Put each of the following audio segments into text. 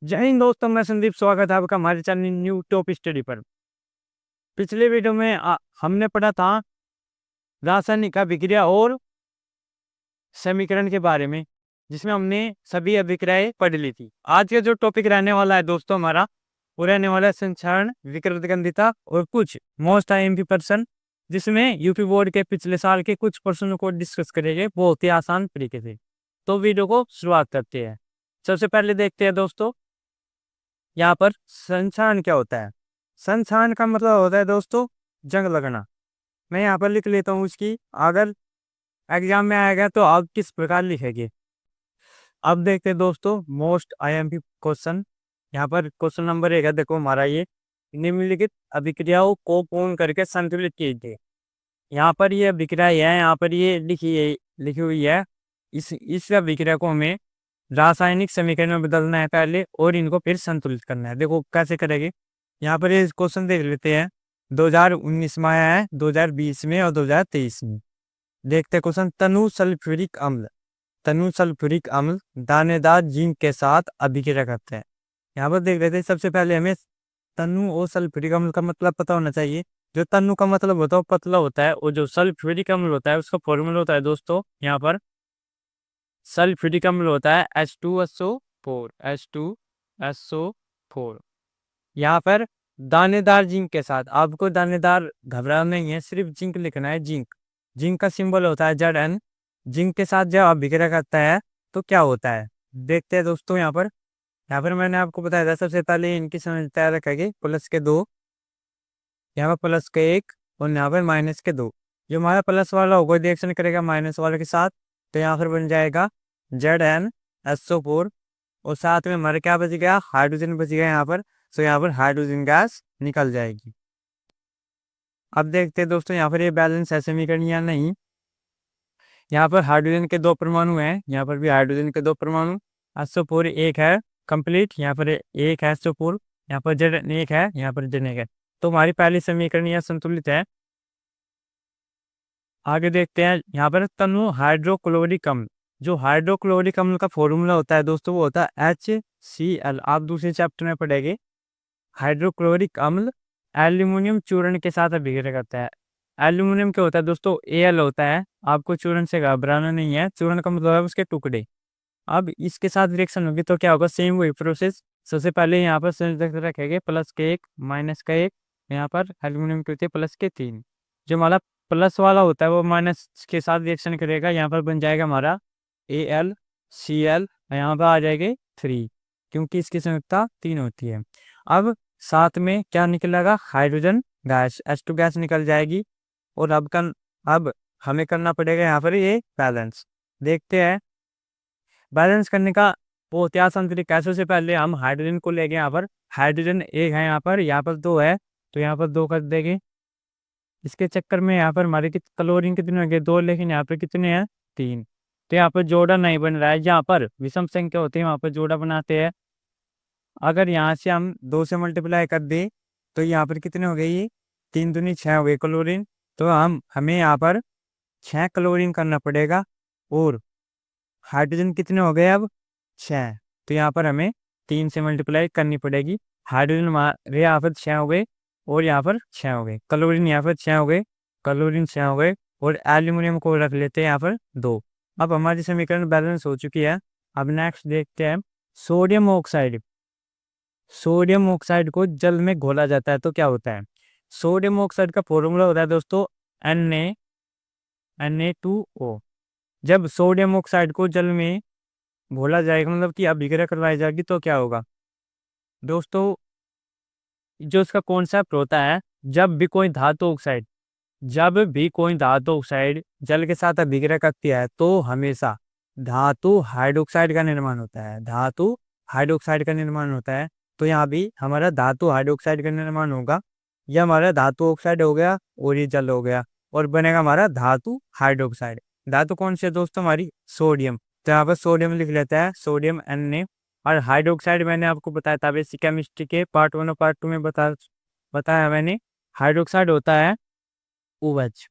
जय हिंद दोस्तों, मैं संदीप। स्वागत है आपका हमारे चैनल न्यू टॉप स्टडी पर। पिछले वीडियो में हमने पढ़ा था रासायनिक अभिक्रिया और समीकरण के बारे में, जिसमें हमने सभी अभिक्रियाएं पढ़ ली थी। आज का जो टॉपिक रहने वाला है दोस्तों हमारा, वो रहने वाला है संक्षारण, विकृतगंधिता और कुछ मोस्ट आईएमपी पर्सन, जिसमें यूपी बोर्ड के पिछले साल के कुछ प्रश्नों को डिस्कस करेंगे बहुत ही आसान तरीके से। तो वीडियो को शुरुआत करते हैं। सबसे पहले देखते हैं दोस्तों, यहाँ पर संक्षारण क्या होता है। संक्षारण का मतलब होता है दोस्तों जंग लगना। मैं यहाँ पर लिख लेता हूँ उसकी, अगर एग्जाम में आएगा तो आप किस प्रकार लिखेंगे। अब देखते हैं दोस्तों मोस्ट आईएमपी क्वेश्चन। यहाँ पर क्वेश्चन नंबर 1 है, देखो हमारा ये, निम्नलिखित अभिक्रियाओं को पूर्ण करके संतुलित कीजिए। यहाँ पर ये अभिक्रिया है, यहाँ पर ये लिखी हुई है। इस अभिक्रिया को हमें रासायनिक समीकरण में बदलना है पहले, और इनको फिर संतुलित करना है। देखो कैसे करेंगे। यहाँ पर ये क्वेश्चन देख लेते हैं। 2019 में आया है, 2020 में और 2023 में। देखते हैं क्वेश्चन। तनु सल्फ्यूरिक अम्ल दानेदार जिंक के साथ अभिक्रिया करते हैं। यहाँ पर देख लेते हैं। सबसे पहले हमें तनु और सल्फ्यूरिक अम्ल का मतलब पता होना चाहिए। जो तनु का मतलब होता है वो पतला होता है, और जो सल्फ्यूरिक अम्ल होता है उसका फॉर्मूला होता है दोस्तों, यहाँ पर सल्फ्यूरिक अम्ल होता है H2SO4 H2SO4। यहाँ पर दानेदार जिंक के साथ, आपको दानेदार घबराना नहीं है, सिर्फ जिंक लिखना है। जिंक का सिंबल होता है Zn। जिंक के साथ जब अभिक्रिया करता है तो क्या होता है, देखते हैं दोस्तों। यहाँ पर मैंने आपको बताया था, सबसे पहले इनकी समझ तैयार रखेंगे। प्लस के 2, यहाँ पर प्लस के 1 और यहाँ पर माइनस के 2। जो हमारा प्लस वाला होगा रिएक्शन करेगा माइनस वाले के साथ, तो यहाँ पर बन जाएगा ZnSO4। और साथ में हमारे क्या बच गया, हाइड्रोजन बच गया यहाँ पर। तो यहाँ पर हाइड्रोजन गैस निकल जाएगी। अब देखते हैं दोस्तों यहाँ पर ये बैलेंस है समीकरण या नहीं। यहाँ पर हाइड्रोजन के 2 परमाणु हैं, यहाँ पर भी हाइड्रोजन के 2 परमाणु। SO4 एक है कंप्लीट, यहाँ पर एक है SO4, यहाँ पर Zn एक है, यहाँ पर Zn एक है। तो हमारी पहली समीकरण यह संतुलित है। आगे देखते हैं यहाँ पर तनु हाइड्रोक्लोरिक अम्ल। जो हाइड्रोक्लोरिक अम्ल का फॉर्मूला होता है दोस्तों, वो होता है HCl। आप दूसरे चैप्टर में पढ़ेंगे। हाइड्रोक्लोरिक अम्ल एल्यूमिनियम चूर्ण के साथ अभिक्रिया करता है। एल्यूमिनियम क्या होता है दोस्तों, Al होता है। आपको चूर्ण से घबराना नहीं है, चूर्ण का मतलब है उसके टुकड़े। अब इसके साथ रिएक्शन होगी तो क्या होगा, सेम वही प्रोसेस। सबसे पहले यहाँ पर संयोजक रखेंगे प्लस के 1 माइनस का 1, यहाँ पर एल्यूमिनियम की होती है प्लस के 3। जो हमारा प्लस वाला होता है वो माइनस के साथ रिएक्शन करेगा, यहाँ पर बन जाएगा हमारा AlCl, यहाँ पर आ जाएगी 3, क्योंकि इसकी संयुक्ता 3 होती है। अब साथ में क्या निकलेगा, हाइड्रोजन गैस H2 गैस निकल जाएगी। और अब हमें करना पड़ेगा यहाँ पर ये बैलेंस। देखते हैं बैलेंस करने का बहुत ही आसान तरीका है। सबसे पहले हम हाइड्रोजन को लेंगे। यहाँ पर हाइड्रोजन एक है, यहाँ पर 2 है, तो यहाँ पर 2 कर देंगे। इसके चक्कर में यहाँ पर हमारे क्लोरीन कितने होंगे, 2, लेकिन यहाँ पर कितने हैं, 3। तो यहाँ पर जोड़ा नहीं बन रहा है। जहाँ पर विषम संख्या होती है वहाँ पर जोड़ा बनाते हैं। अगर यहाँ से हम 2 से मल्टीप्लाई कर दें तो यहाँ पर कितने हो गए, ये 3 दूनी 6 हो गए क्लोरीन। तो हमें यहाँ पर 6 क्लोरीन करना पड़ेगा। और हाइड्रोजन कितने हो गए अब, 6। तो यहाँ पर हमें 3 से मल्टीप्लाई करनी पड़ेगी। हाइड्रोजन हमारे यहाँ पर 6 हो गए, और यहाँ पर 6 हो गए। क्लोरीन यहाँ पर 6 हो गए, क्लोरीन 6 हो गए। और एल्यूमिनियम को रख लेते हैं यहाँ पर 2। अब हमारी समीकरण बैलेंस हो चुकी है। अब नेक्स्ट देखते हैं सोडियम ऑक्साइड। सोडियम ऑक्साइड को जल में घोला जाता है तो क्या होता है। सोडियम ऑक्साइड का फॉर्मूला होता है दोस्तों Na2O। जब सोडियम ऑक्साइड को जल में घोला जाएगा, मतलब कि अभिक्रिया करवाई जाएगी, तो क्या होगा दोस्तों, जो इसका कॉन्सेप्ट होता है, जब भी कोई धातु ऑक्साइड जल के साथ अभिक्रिया करती है तो हमेशा धातु हाइड्रोक्साइड का निर्माण होता है। धातु हाइड्रोक्साइड का निर्माण होता है। तो यहाँ भी हमारा धातु हाइड्रोक्साइड का निर्माण होगा। यह हमारा धातु ऑक्साइड हो गया और ये जल हो गया, और बनेगा हमारा धातु हाइड्रोक्साइड। धातु कौन सी है दोस्तों, हमारी सोडियम। तो यहाँ पर सोडियम लिख लेता है, सोडियम Na। और हाइड्रोक्साइड मैंने आपको बताया था बेसिक केमिस्ट्री के पार्ट 1 और पार्ट 2 में बताया मैंने। हाइड्रोक्साइड होता है OH।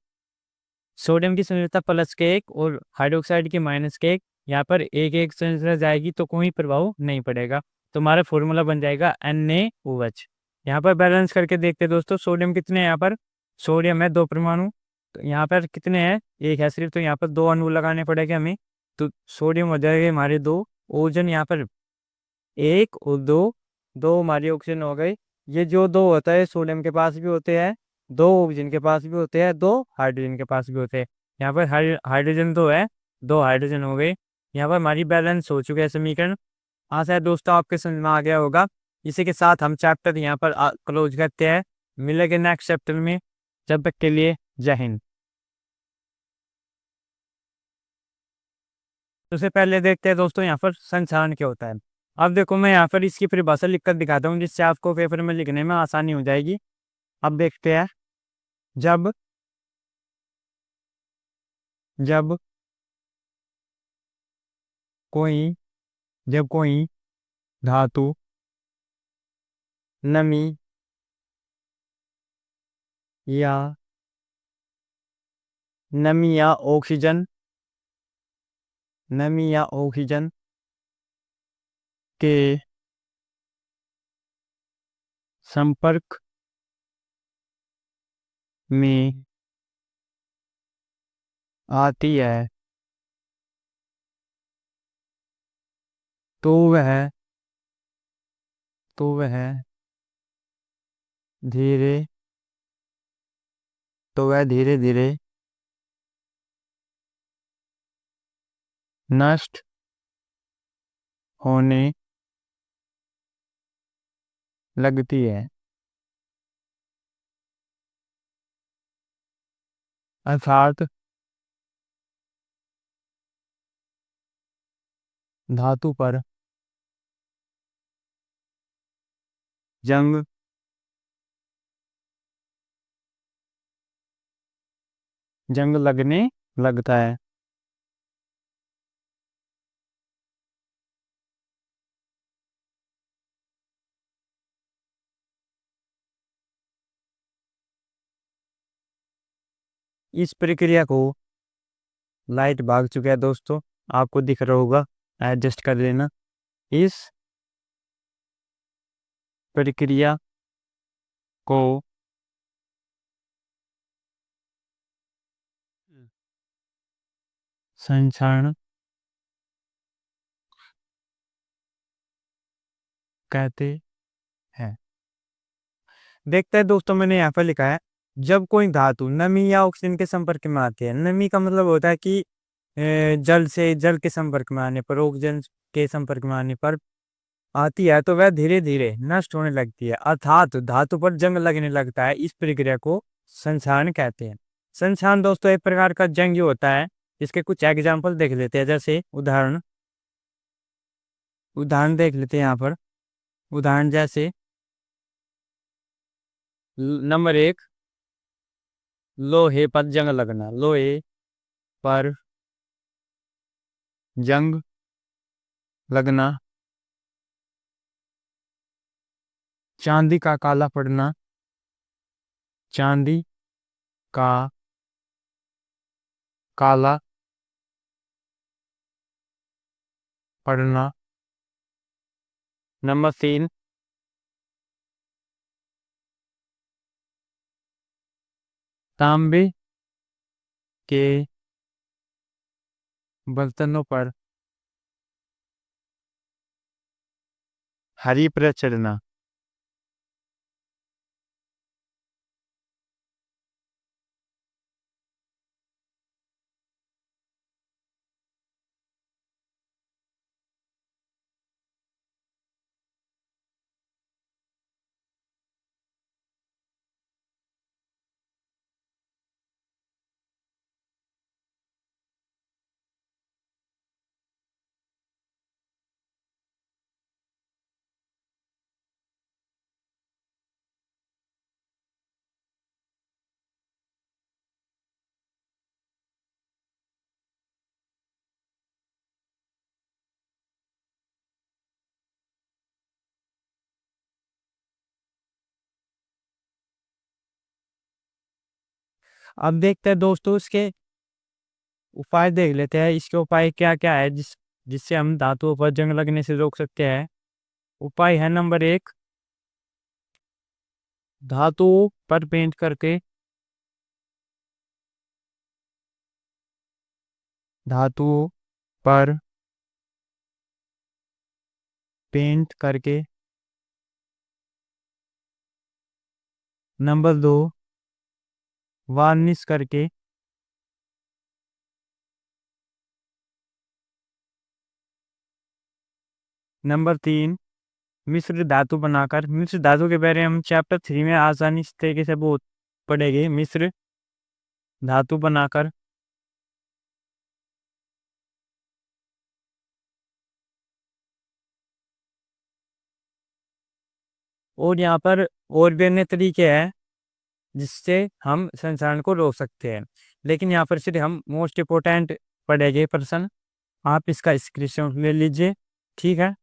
सोडियम की संयोजकता प्लस के 1 और हाइड्रोक्साइड की माइनस के 1। यहाँ पर एक एक संयोजकता जाएगी तो कोई प्रभाव नहीं पड़ेगा। तो हमारा फॉर्मूला बन जाएगा NaOH। यहाँ पर बैलेंस करके देखते हैं दोस्तों, सोडियम कितने हैं यहाँ पर, सोडियम है 2 परमाणु, तो यहाँ पर कितने हैं, एक है सिर्फ, तो यहाँ पर 2 अणु लगाने पड़ेंगे हमें, तो सोडियम हो जाएगा हमारे 2, ओजन यहाँ पर 1 और 2, 2 हमारी ऑक्सीजन हो गई। ये जो 2 होता है सोडियम के पास भी होते हैं, 2 ऑक्सीजन के पास भी होते हैं, 2 हाइड्रोजन के पास भी होते हैं। यहाँ पर हाइड्रोजन 2 है, 2 हाइड्रोजन हो गए। यहाँ पर हमारी बैलेंस हो चुके हैं समीकरण। आशा है दोस्तों आपके समझ में आ गया होगा। इसी के साथ हम चैप्टर यहाँ पर क्लोज करते हैं। मिलेंगे नेक्स्ट चैप्टर में, जब तक के लिए जय हिंद। सबसे पहले देखते हैं दोस्तों यहाँ पर संचारण क्या होता है। अब देखो मैं यहाँ पर इसकी परिभाषा लिखकर दिखाता हूँ, जिससे आपको पेपर में लिखने में आसानी हो जाएगी। अब देखते हैं, जब जब कोई जब कोई धातु नमी या ऑक्सीजन के संपर्क में आती है तो वह तो वह धीरे धीरे धीरे नष्ट होने लगती है। अर्थात धातु पर जंग लगने लगता है। इस प्रक्रिया को, लाइट भाग चुका है दोस्तों, आपको दिख रहा होगा, एडजस्ट कर लेना। इस प्रक्रिया को संचरण कहते हैं। देखते हैं दोस्तों, मैंने यहाँ पर लिखा है, जब कोई धातु नमी या ऑक्सीजन के संपर्क में आती है। नमी का मतलब होता है कि जल से जल के संपर्क में आने पर, ऑक्सीजन के संपर्क में आने पर आती है, तो वह धीरे धीरे नष्ट होने लगती है, अर्थात धातु पर जंग लगने लगता है। इस प्रक्रिया को संक्षारण कहते हैं। संक्षारण दोस्तों एक प्रकार का जंग होता है। इसके कुछ एग्जाम्पल देख लेते हैं, जैसे उदाहरण देख लेते हैं यहाँ पर। उदाहरण जैसे नंबर 1, लोहे पर जंग लगना, लोहे पर जंग लगना। चांदी का काला पड़ना, चांदी का काला पड़ना। नंबर 3, तांबे के बर्तनों पर हरी परत चढ़ना। अब देखते हैं दोस्तों, इसके उपाय देख लेते हैं। इसके उपाय क्या क्या है जिससे हम धातुओं पर जंग लगने से रोक सकते हैं। उपाय है नंबर 1, धातुओं पर पेंट करके, धातुओं पर पेंट करके। नंबर 2, वार्निश करके। नंबर 3, मिश्र धातु बनाकर। मिश्र धातु के बारे में हम चैप्टर 3 में आसानी से तरीके से वो पढ़ेंगे, मिश्र धातु बनाकर। और यहाँ पर और भी अन्य तरीके हैं जिससे हम संसारण को रोक सकते हैं, लेकिन यहाँ पर सिर्फ हम मोस्ट इम्पोर्टेंट पढ़ेंगे प्रश्न। आप इसका स्क्रीनशॉट ले लीजिए, ठीक है।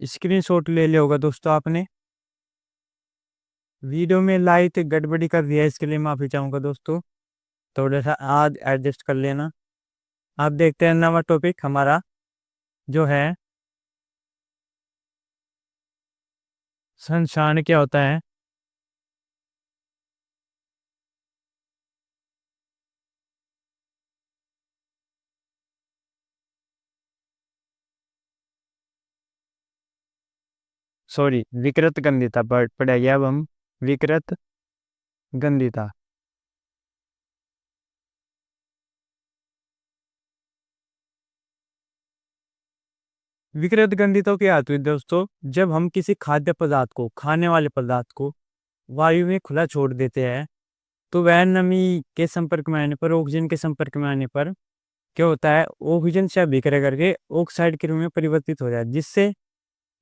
स्क्रीनशॉट ले लिया होगा दोस्तों आपने। वीडियो में लाइट गड़बड़ी कर दिया, इसके लिए माफी चाहूंगा दोस्तों, थोड़ा सा आज एडजस्ट कर लेना। आप देखते हैं नवा टॉपिक हमारा जो है संसारण क्या होता है। सॉरी, विकृत गंधिता पढ़ेंगे अब हम, विकृत गंधिता। विकृत गंधिता क्या आती है दोस्तों? जब हम किसी खाद्य पदार्थ को, खाने वाले पदार्थ को वायु में खुला छोड़ देते हैं, तो वह नमी के संपर्क में आने पर, ऑक्सीजन के संपर्क में आने पर क्या होता है, ऑक्सीजन से विक्रय करके ऑक्साइड के रूप में परिवर्तित हो जाए, जिससे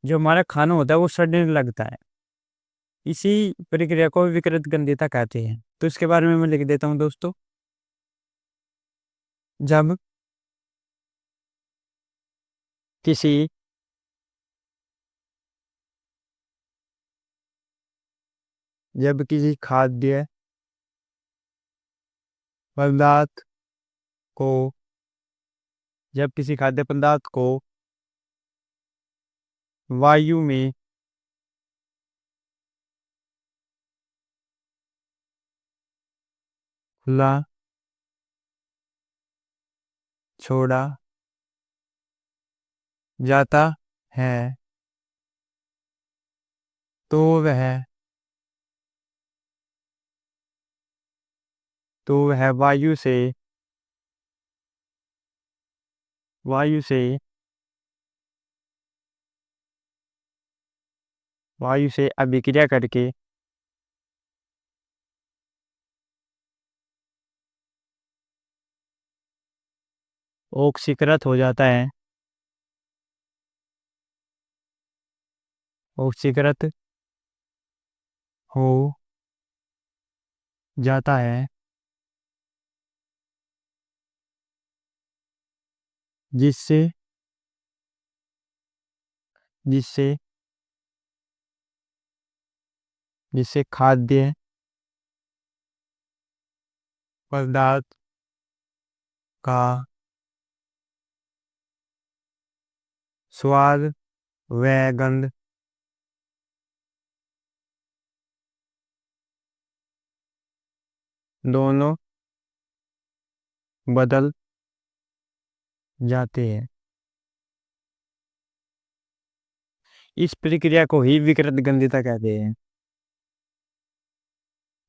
जो हमारा खाना होता है वो सड़ने लगता है। इसी प्रक्रिया को विकृत गंधिता कहते हैं। तो इसके बारे में मैं लिख देता हूँ दोस्तों। जब किसी जब किसी खाद्य पदार्थ को जब किसी खाद्य पदार्थ को वायु में खुला छोड़ा जाता है, तो वह वायु से वायु से वायु से अभिक्रिया करके ऑक्सीकृत हो जाता है, ऑक्सीकृत हो जाता है, जिससे जिससे जिससे खाद्य पदार्थ का स्वाद व गंध दोनों बदल जाते हैं। इस प्रक्रिया को ही विकृत गंधिता कहते हैं।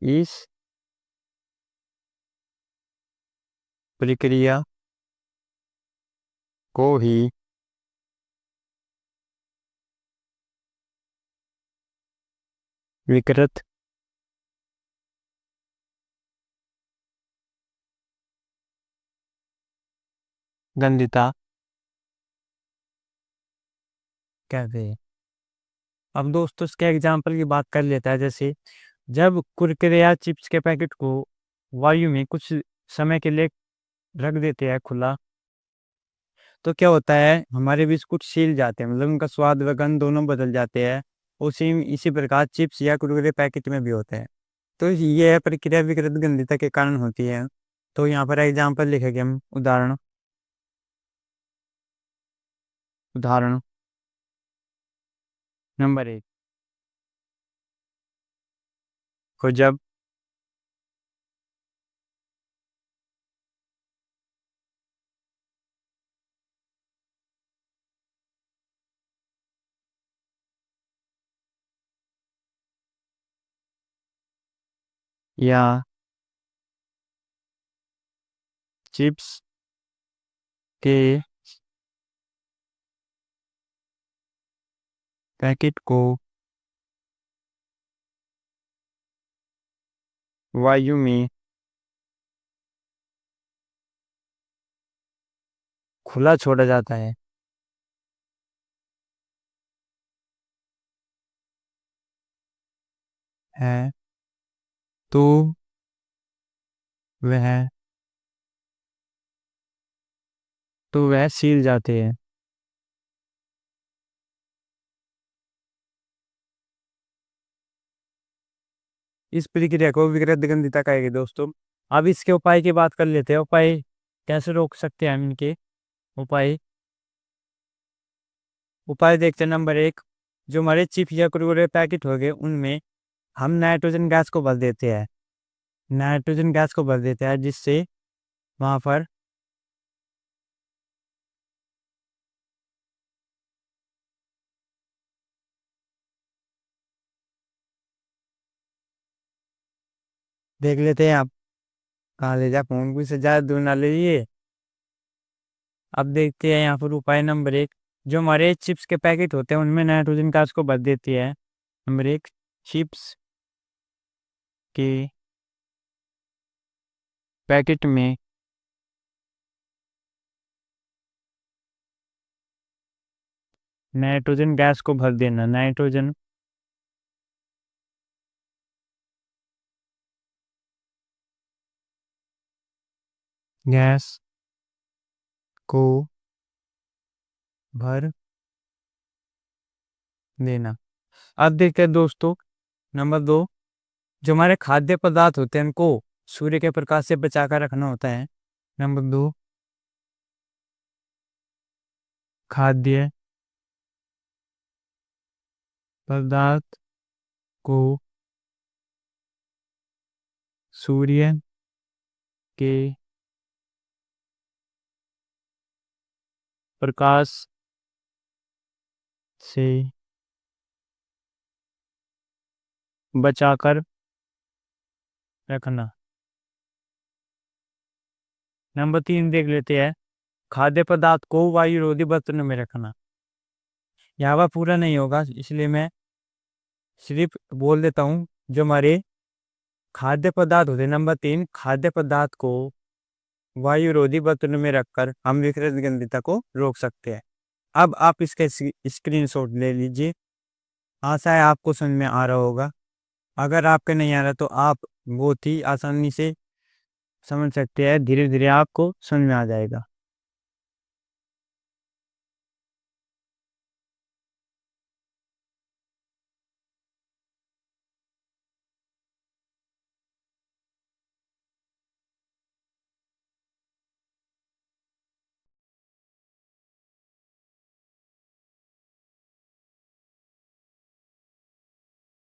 इस प्रक्रिया को ही विकृत गंधिता कहते हैं। अब दोस्तों इसके एग्जाम्पल की बात कर लेता है। जैसे जब कुरकुरे या चिप्स के पैकेट को वायु में कुछ समय के लिए रख देते हैं खुला, तो क्या होता है, हमारे बिस्कुट सील जाते हैं, मतलब उनका स्वाद व गंध दोनों बदल जाते हैं। उसी इसी प्रकार चिप्स या कुरकुरे पैकेट में भी होते हैं। तो ये प्रक्रिया विकृत गंधिता के कारण होती है। तो यहाँ पर एग्जाम्पल लिखेंगे हम, उदाहरण। उदाहरण नंबर 1, को जब या चिप्स के पैकेट को वायु में खुला छोड़ा जाता है तो वह सील जाते हैं। इस प्रक्रिया को विकृत गंधिता कहेंगे दोस्तों। अब इसके उपाय की बात कर लेते हैं। उपाय कैसे रोक सकते हैं हम इनके उपाय। उपाय देखते हैं। नंबर 1, जो हमारे चिप्स या कुरकुरे पैकेट हो गए उनमें हम नाइट्रोजन गैस को भर देते हैं। नाइट्रोजन गैस को भर देते हैं जिससे वहां पर देख लेते हैं। आप कहाँ ले जा, फोन को से ज़्यादा दूर ना ले लिए। अब देखते हैं यहाँ पर उपाय नंबर 1, जो हमारे चिप्स के पैकेट होते हैं उनमें नाइट्रोजन गैस को भर देती है। नंबर 1, चिप्स के पैकेट में नाइट्रोजन गैस को भर देना। नाइट्रोजन गैस को भर देना। अब देखते हैं दोस्तों नंबर 2, जो हमारे खाद्य पदार्थ होते हैं उनको सूर्य के प्रकाश से बचा कर रखना होता है। नंबर 2, खाद्य पदार्थ को सूर्य के प्रकाश से बचाकर रखना। नंबर 3 देख लेते हैं, खाद्य पदार्थ को वायुरोधी बर्तनों में रखना। यहाँ पर पूरा नहीं होगा इसलिए मैं सिर्फ बोल देता हूँ। जो हमारे खाद्य पदार्थ होते हैं, नंबर 3, खाद्य पदार्थ को वायुरोधी बर्तनों में रखकर हम विकृत गंधिता को रोक सकते हैं। अब आप इसके स्क्रीनशॉट ले लीजिए। आशा है आपको समझ में आ रहा होगा। अगर आपके नहीं आ रहा तो आप बहुत ही आसानी से समझ सकते हैं, धीरे धीरे आपको समझ में आ जाएगा।